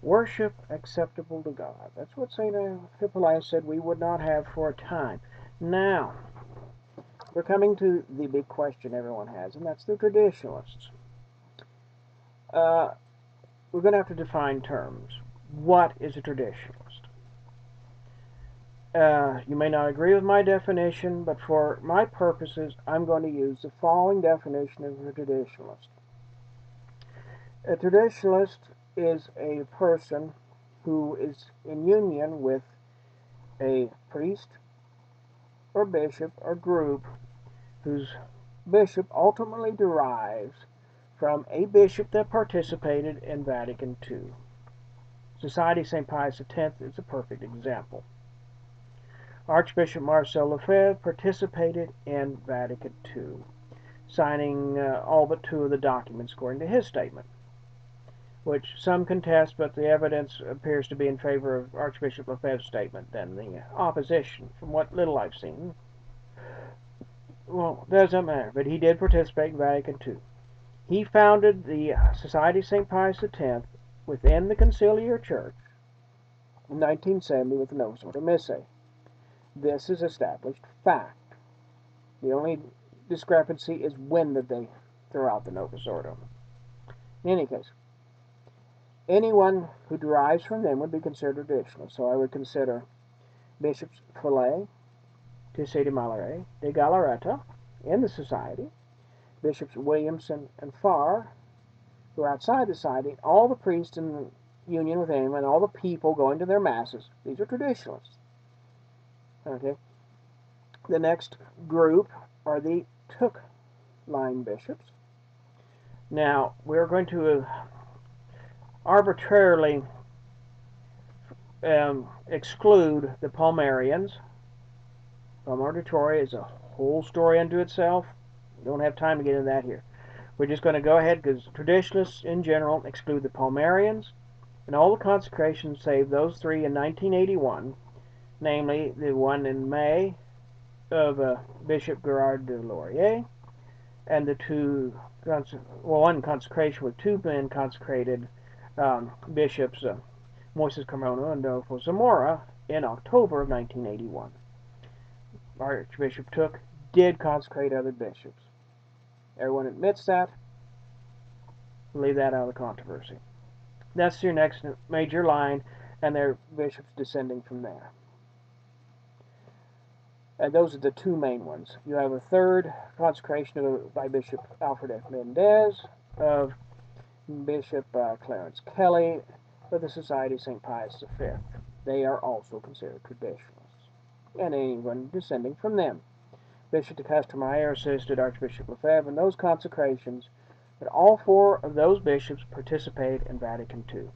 Worship acceptable to God. That's what St. Hippolytus said we would not have for a time. Now, we're coming to the big question everyone has, and that's the traditionalists. We're going to have to define terms. What is a traditionalist? You may not agree with my definition, but for my purposes, I'm going to use the following definition of a traditionalist. A traditionalist is a person who is in union with a priest or bishop or group whose bishop ultimately derives from a bishop that participated in Vatican II. Society St. Pius X is a perfect example. Archbishop Marcel Lefebvre participated in Vatican II, signing all but two of the documents according to his statement, which some contest, but the evidence appears to be in favor of Archbishop Lefebvre's statement than the opposition, from what little I've seen. Well, doesn't matter, but he did participate in Vatican II. He founded the Society St. Pius X within the Conciliar Church in 1970 with the Novus Ordo Missae. This is established fact. The only discrepancy is when did they throw out the Novus Ordo. In any case, anyone who derives from them would be considered traditional. So I would consider Bishops Fillet, Tisse de Malare, de Galaretta in the Society, Bishops Williamson and Farr, who are outside the Society, all the priests in union with him, and all the people going to their masses. These are traditionalists. Okay. The next group are the Took line bishops. Now, we're going to arbitrarily exclude the Palmarians. Palmaritory is a whole story unto itself. We don't have time to get into that here. We're just going to go ahead because traditionalists in general exclude the Palmarians and all the consecrations save those three in 1981, namely the one in May of Bishop Gerard de Laurier, and the one consecration with two men consecrated bishops, Moises Carmona and Adolfo Zamora, in October of 1981. Archbishop Took did consecrate other bishops. Everyone admits that. Leave that out of the controversy. That's your next major line, and their bishops descending from there. And those are the two main ones. You have a third consecration by Bishop Alfred F. Mendez, of Bishop Clarence Kelly, of the Society of St. Pius V. They are also considered traditionalists, and anyone descending from them. Bishop de Castromayor assisted Archbishop Lefebvre in those consecrations, but all four of those bishops participate in Vatican II.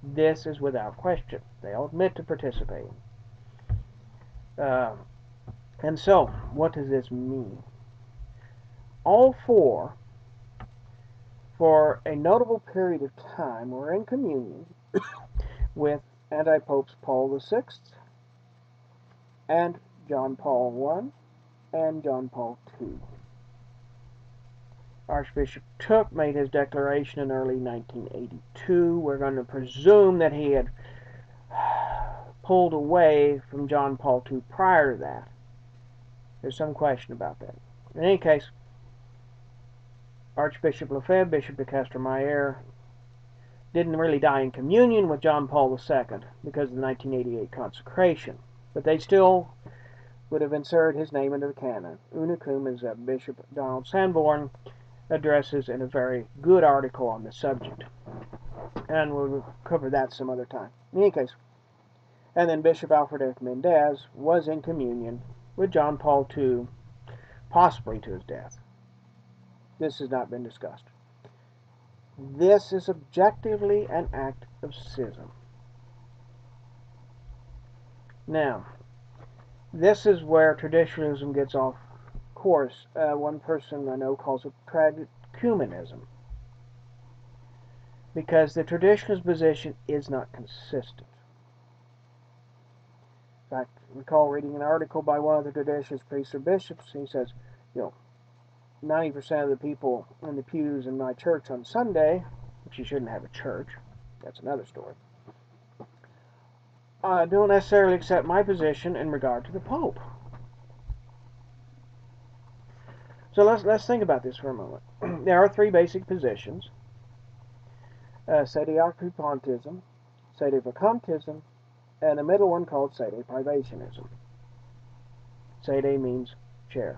This is without question. They all admit to participating. And so, what does this mean? All four, for a notable period of time, were in communion with anti-popes Paul VI and John Paul I and John Paul II. Archbishop Took made his declaration in early 1982. We're going to presume that he had pulled away from John Paul II prior to that. There's some question about that. In any case, Archbishop Lefebvre, Bishop de Castromayor, didn't really die in communion with John Paul II because of the 1988 consecration, but they still would have inserted his name into the canon. Unicum, as Bishop Donald Sanborn addresses in a very good article on the subject, and we'll cover that some other time. In any case, and then Bishop Alfred F. Mendez was in communion with John Paul II, possibly to his death. This has not been discussed. This is objectively an act of schism. Now, this is where traditionalism gets off course. One person I know calls it tradecumenism, because the traditionalist position is not consistent. In fact, I recall reading an article by one of the traditionalist priests or bishops. He says, 90% of the people in the pews in my church on Sunday, which you shouldn't have a church, that's another story, don't necessarily accept my position in regard to the Pope. So let's think about this for a moment. There are three basic positions: Sede-vacantism, Sede-vacantism, and a middle one called Sede-privationism. Sede means chair.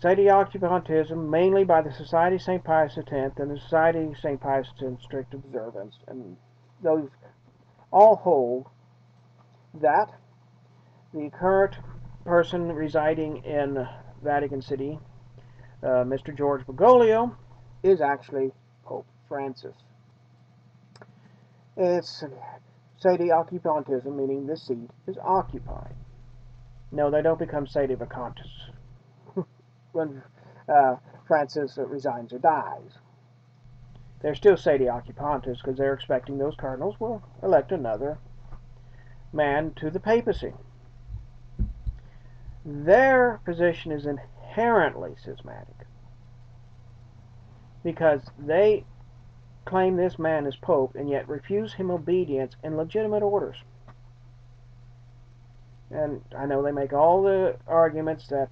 Sede-vacantism, mainly by the Society of St. Pius X and the Society of St. Pius X strict observance, and those all hold that the current person residing in Vatican City, Mr. George Bergoglio, is actually Pope Francis. It's Sede-vacantism, meaning the seat is occupied. No, they don't become Sede-vacantists when Francis resigns or dies. They're still Sede-vacantists because they're expecting those cardinals will elect another man to the papacy. Their position is inherently schismatic because they claim this man as Pope and yet refuse him obedience in legitimate orders. And I know they make all the arguments that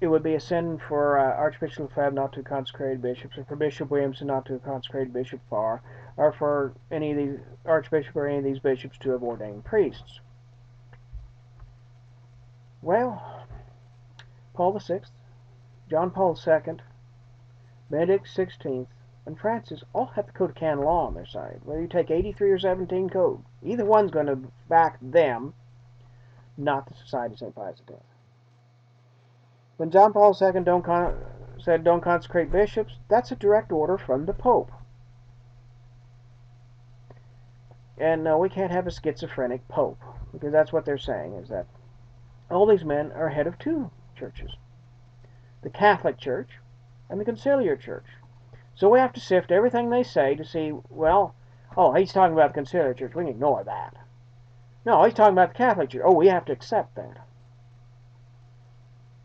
it would be a sin for Archbishop Lefebvre not to consecrate bishops, or for Bishop Williamson not to consecrate Bishop Farr, or for any of these archbishops or any of these bishops to have ordained priests. Well, Paul VI, John Paul II, Benedict XVI, and Francis all have the Code of Canon Law on their side. Whether you take 83 or 17 code, either one's going to back them, not the Society of St. Pius X. When John Paul II said don't consecrate bishops, that's a direct order from the Pope. And no, we can't have a schizophrenic Pope, because that's what they're saying, is that all these men are head of two churches, the Catholic Church and the Conciliar Church. So we have to sift everything they say to see, well, oh, he's talking about the Conciliar Church, we can ignore that. No, he's talking about the Catholic Church, oh, we have to accept that.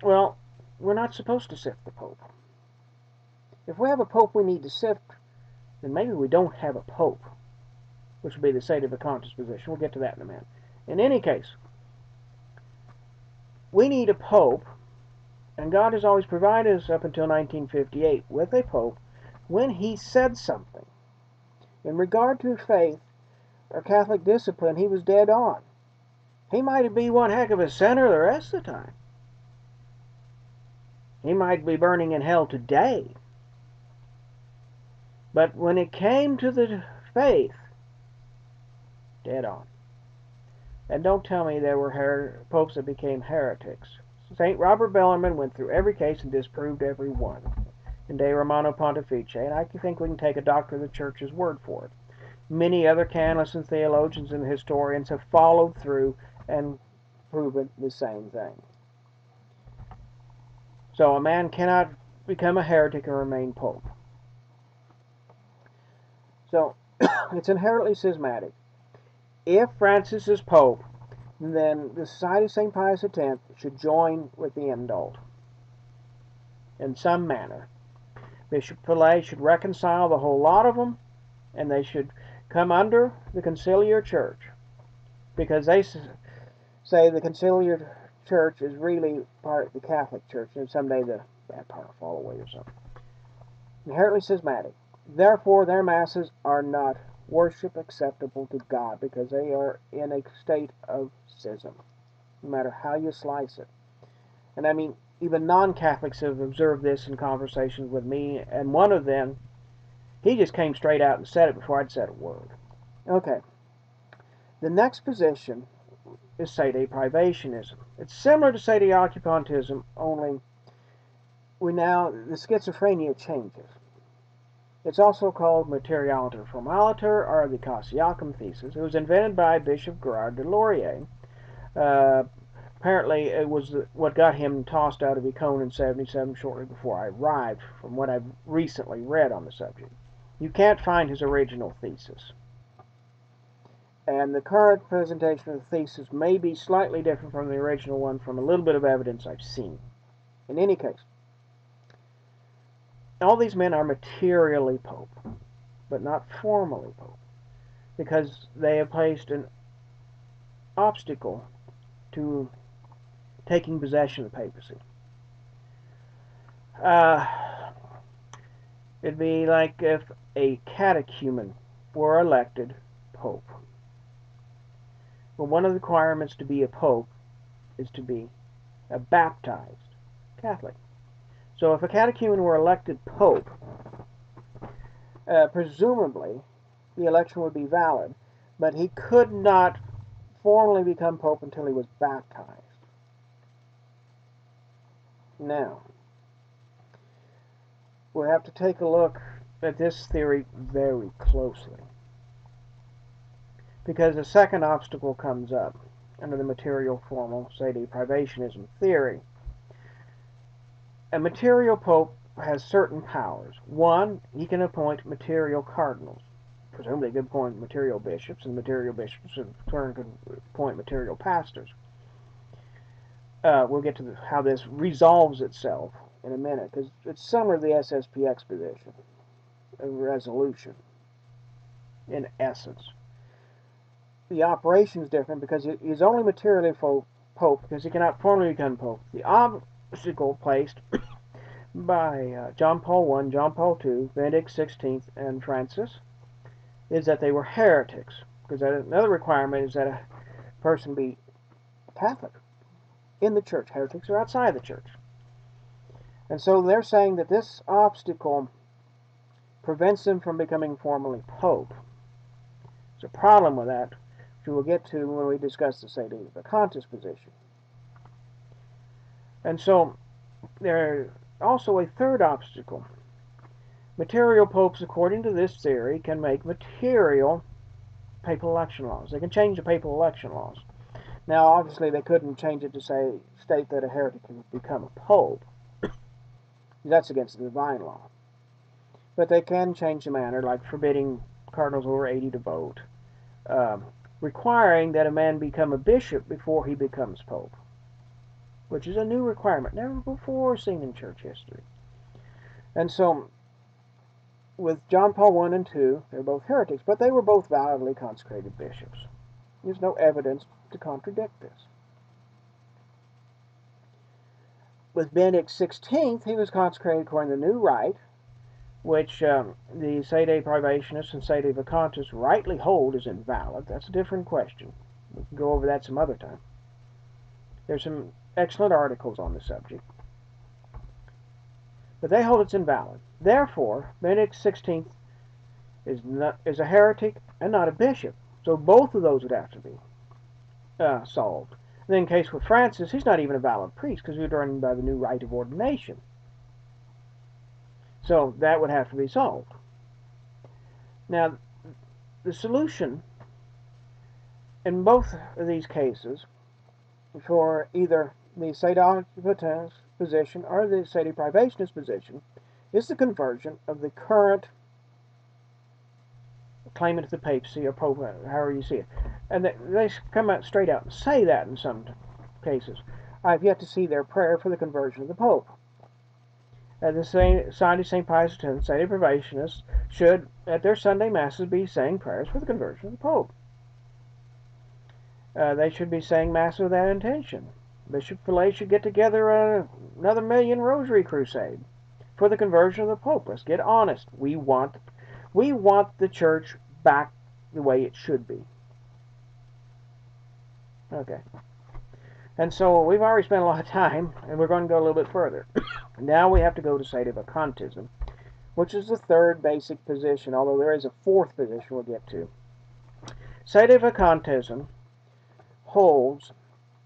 Well, we're not supposed to sift the Pope. If we have a Pope we need to sift, then maybe we don't have a Pope, which would be the Sede-vacantist position. We'll get to that in a minute. In any case, we need a Pope, and God has always provided us up until 1958 with a Pope when he said something. In regard to faith or Catholic discipline, he was dead on. He might be one heck of a sinner the rest of the time. He might be burning in hell today. But when it came to the faith, dead on. And don't tell me there were popes that became heretics. St. Robert Bellarmine went through every case and disproved every one in De Romano Pontifice, and I think we can take a doctor of the Church's word for it. Many other canonists and theologians and historians have followed through and proven the same thing. So a man cannot become a heretic and remain pope. So it's inherently schismatic. If Francis is pope, then the Society of St. Pius X should join with the indult in some manner. Bishop Pillet should reconcile the whole lot of them, and they should come under the Conciliar Church, because they say the Conciliar Church is really part of the Catholic Church, and someday the bad part will fall away or something. Inherently schismatic. Therefore, their masses are not worship acceptable to God, because they are in a state of schism, no matter how you slice it. And I mean, even non-Catholics have observed this in conversations with me, and one of them, he just came straight out and said it before I'd said a word. Okay. The next position is Sede-privationism. It's similar to Sede-vacantism, only the schizophrenia changes. It's also called Materiality or formaliter, or the Cassiacum thesis. It was invented by Bishop Gerard de Laurier. Apparently, it was what got him tossed out of Econ in 77 shortly before I arrived, from what I've recently read on the subject. You can't find his original thesis. And the current presentation of the thesis may be slightly different from the original one from a little bit of evidence I've seen. In any case, all these men are materially pope, but not formally pope. because they have placed an obstacle to taking possession of the papacy. It'd be like if a catechumen were elected pope. Well, one of the requirements to be a pope is to be a baptized Catholic. So if a catechumen were elected pope, presumably the election would be valid, but he could not formally become pope until he was baptized. Now, we'll have to take a look at this theory very closely, because a second obstacle comes up under the material formal Sede-privationism theory. A material pope has certain powers. One, he can appoint material cardinals. Presumably he can appoint material bishops, and material bishops in turn can appoint material pastors. We'll get to how this resolves itself in a minute, because it's similar to the SSPX position, a resolution, in essence. The operation is different because he's only materially pope because he cannot formally become pope. The obstacle placed by John Paul I, John Paul II, Benedict XVI, and Francis is that they were heretics, because another requirement is that a person be Catholic in the church. Heretics are outside the church. And so they're saying that this obstacle prevents them from becoming formally pope. There's a problem with that, which we'll get to when we discuss the Sede-vacantism position. And so there's also a third obstacle. Material popes, according to this theory, can make material papal election laws. They can change the papal election laws. Now, obviously, they couldn't change it to state that a heretic can become a pope. That's against the divine law. But they can change the manner, like forbidding cardinals over 80 to vote, requiring that a man become a bishop before he becomes pope, which is a new requirement, never before seen in church history. And so, with John Paul I and II, they're both heretics, but they were both validly consecrated bishops. There's no evidence to contradict this. With Benedict XVI, he was consecrated according to the new rite, which the Sede-privationists and Sede-vacantists rightly hold is invalid. That's a different question. We can go over that some other time. There's some excellent articles on the subject. But they hold it's invalid. Therefore, Benedict XVI is a heretic and not a bishop. So both of those would have to be solved. And then in case with Francis, he's not even a valid priest because he was ordained by the new rite of ordination. So that would have to be solved. Now, the solution in both of these cases for either the Sede-vacantism position or the Sede-privationist position is the conversion of the current claimant of the papacy or pope, however you see it. And they come out straight out and say that in some cases. I've yet to see their prayer for the conversion of the pope. The Society of St. Pius X, Sede-privationists, should, at their Sunday Masses, be saying prayers for the conversion of the Pope. They should be saying Mass with that intention. Bishop Fillet should get together another million rosary crusade for the conversion of the Pope. Let's get honest. We want the church back the way it should be. Okay. And so we've already spent a lot of time, and we're going to go a little bit further. Now we have to go to Sede-vacantism, which is the third basic position, although there is a fourth position we'll get to. Sede-vacantism holds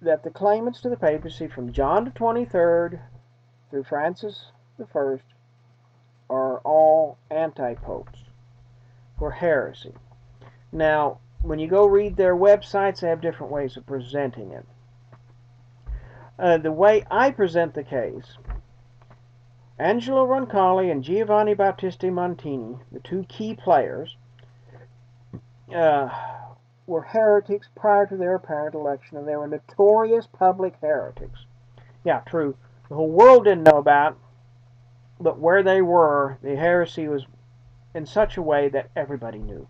that the claimants to the papacy from John the 23rd through Francis the First are all anti-popes for heresy. Now, when you go read their websites, they have different ways of presenting it. The way I present the case, Angelo Roncalli and Giovanni Battista Montini, the two key players, were heretics prior to their apparent election, and they were notorious public heretics. Yeah, true. The whole world didn't know about, but where they were, the heresy was in such a way that everybody knew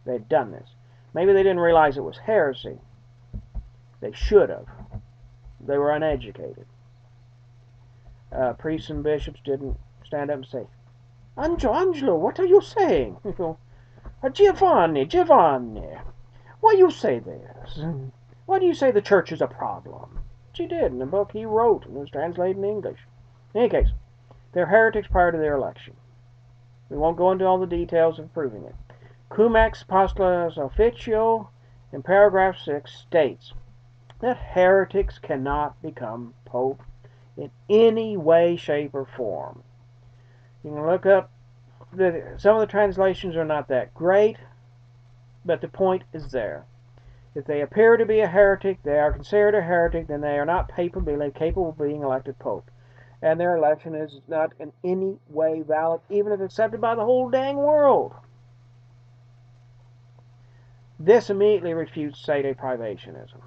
they'd done this. Maybe they didn't realize it was heresy. They should have. They were uneducated. Priests and bishops didn't stand up and say, Angelo, what are you saying? Giovanni, why you say this? Why do you say the church is a problem? She did in the book he wrote, and it was translated in English. In any case, they're heretics prior to their election. We won't go into all the details of proving it. Cum ex postulas officio, in paragraph 6, states that heretics cannot become pope in any way, shape, or form. You can look up, some of the translations are not that great, but the point is there. If they appear to be a heretic, they are considered a heretic, then they are not capable of being elected pope. And their election is not in any way valid, even if accepted by the whole dang world. This immediately refutes Sede-privationism.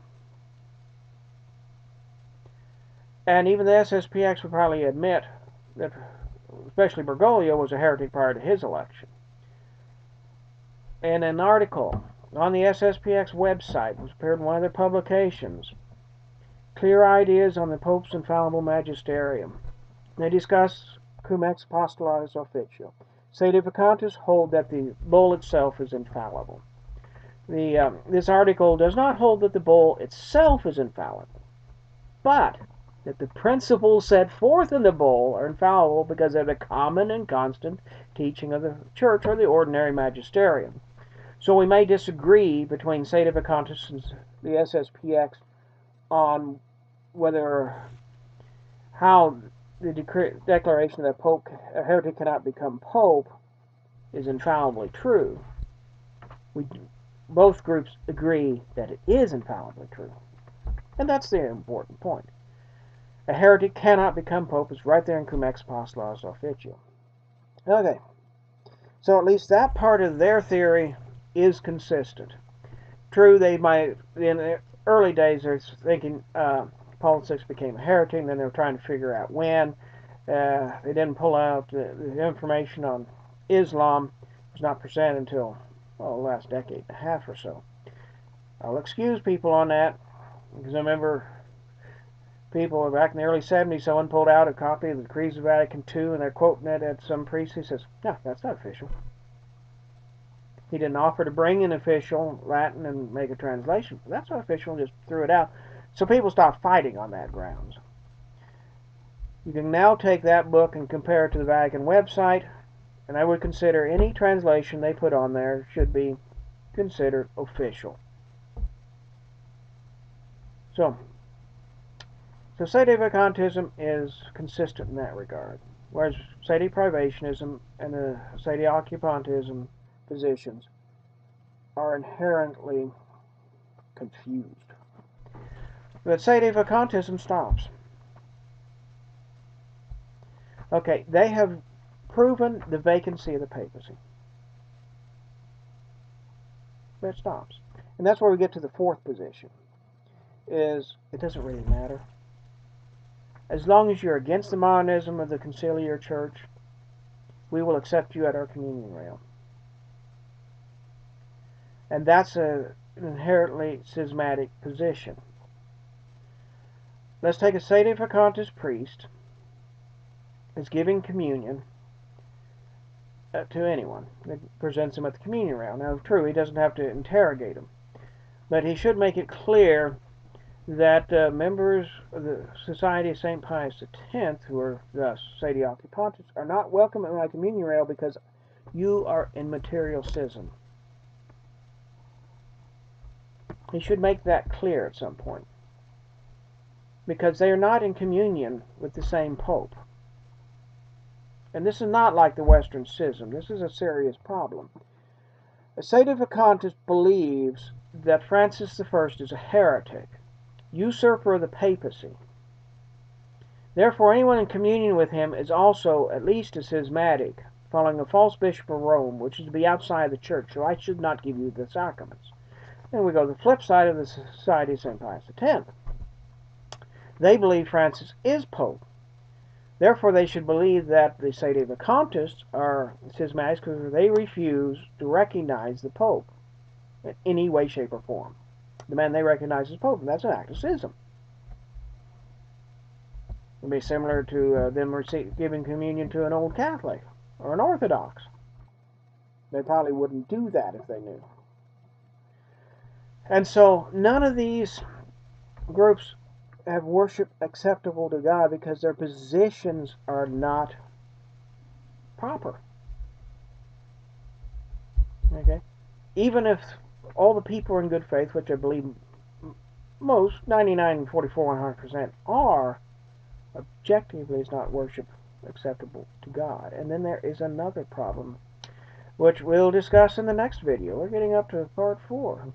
And even the SSPX would probably admit that, especially Bergoglio, was a heretic prior to his election. In an article on the SSPX website, which appeared in one of their publications, Clear Ideas on the Pope's Infallible Magisterium, they discuss cum ex postulas officio. Sede-vacantists hold that the bull itself is infallible. This article does not hold that the bull itself is infallible, but that the principles set forth in the bull are infallible because they're the common and constant teaching of the Church or the ordinary magisterium. So we may disagree between Sede-vacantists and the SSPX on how the declaration that a heretic cannot become pope is infallibly true. Both groups agree that it is infallibly true. And that's the important point. A heretic cannot become pope. It's right there in cum ex postulas officio. Okay. So at least that part of their theory is consistent. True, they might, in the early days, they're thinking Paul VI became a heretic, and then they were trying to figure out when. They didn't pull out the information on Islam. It was not presented until the last decade and a half or so. I'll excuse people on that, because I remember people back in the early 70s, someone pulled out a copy of the Decrees of Vatican II, and they're quoting it at some priest. He says, no, that's not official. He didn't offer to bring in official Latin and make a translation. That's not official, just threw it out. So people stopped fighting on that grounds. You can now take that book and compare it to the Vatican website, and I would consider any translation they put on there should be considered official. So Sede-vacantism is consistent in that regard, whereas Sede-privationism and the Sede-occupantism positions are inherently confused. But Sede-vacantism stops. Okay, they have proven the vacancy of the papacy. But it stops. And that's where we get to the fourth position, is it doesn't really matter. As long as you're against the monism of the conciliar church, we will accept you at our communion rail. And that's an inherently schismatic position. Let's take a Sede-vacantist priest is giving communion to anyone that presents him at the communion rail. Now, true, he doesn't have to interrogate him, but he should make it clear that members of the Society of St. Pius X, who are thus Sede-occupantists, are not welcome at my communion rail because you are in material schism. He should make that clear at some point, because they are not in communion with the same pope. And this is not like the Western Schism. This is a serious problem. A Sede-vacantist believes that Francis I is a heretic, usurper of the papacy. Therefore, anyone in communion with him is also at least a schismatic, following a false bishop of Rome, which is to be outside the church, so I should not give you the sacraments. Then we go to the flip side of the Society of St. Pius X. They believe Francis is pope. Therefore, they should believe that the Sede-vacantists are schismatics because they refuse to recognize the pope. in any way, shape, or form. The man they recognize as Pope, and that's an act of schism. It would be similar to them giving communion to an old Catholic or an Orthodox. They probably wouldn't do that if they knew. And so none of these groups have worship acceptable to God because their positions are not proper. Okay? Even if all the people are in good faith, which I believe most, 99, 44, 100% are, objectively is not worship acceptable to God. And then there is another problem, which we'll discuss in the next video. We're getting up to part 4.